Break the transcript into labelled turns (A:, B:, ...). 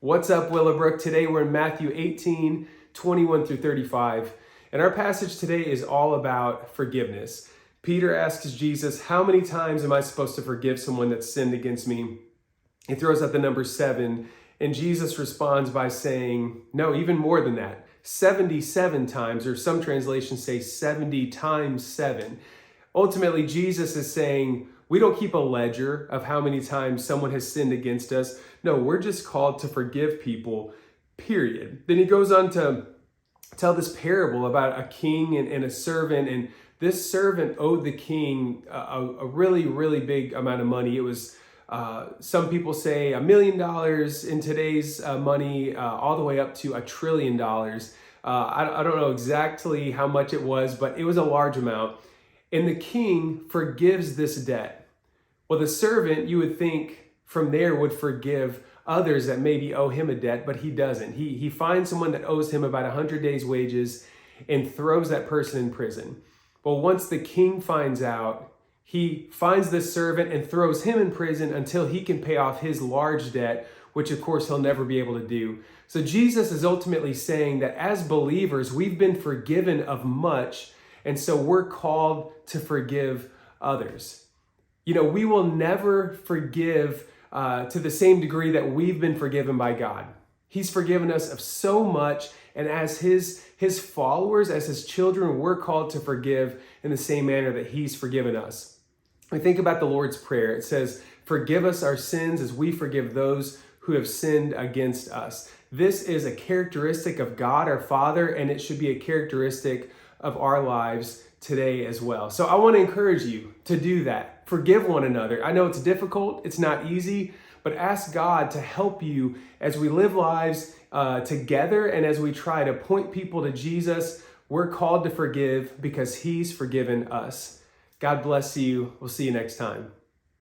A: What's up, Willowbrook? Today we're in Matthew 18, 21 through 35. And our passage today is all about forgiveness. Peter asks Jesus, how many times am I supposed to forgive someone that sinned against me? He throws out the number 7. And Jesus responds by saying, no, even more than that. 77 times, or some translations say 70 times 7. Ultimately, Jesus is saying, we don't keep a ledger of how many times someone has sinned against us. No, we're just called to forgive people, period. Then he goes on to tell this parable about a king and a servant. And this servant owed the king a really, really big amount of money. It was, some people say $1 million in today's money, all the way up to $1 trillion. I don't know exactly how much it was, but it was a large amount. And the king forgives this debt. Well, the servant, you would think from there, would forgive others that maybe owe him a debt, but he doesn't. He finds someone that owes him about 100 days' wages and throws that person in prison. Well, once the king finds out, he finds this servant and throws him in prison until he can pay off his large debt, which of course he'll never be able to do. So Jesus is ultimately saying that as believers, we've been forgiven of much, and so we're called to forgive others. You know, we will never forgive to the same degree that we've been forgiven by God. He's forgiven us of so much, and as his followers, as his children, we're called to forgive in the same manner that he's forgiven us. We think about the Lord's Prayer. It says, forgive us our sins as we forgive those who have sinned against us. This is a characteristic of God, our Father, and it should be a characteristic of our lives today as well. So I want to encourage you to do that. Forgive one another. I know it's difficult. It's not easy, but ask God to help you as we live lives together and as we try to point people to Jesus. We're called to forgive because he's forgiven us. God bless you. We'll see you next time.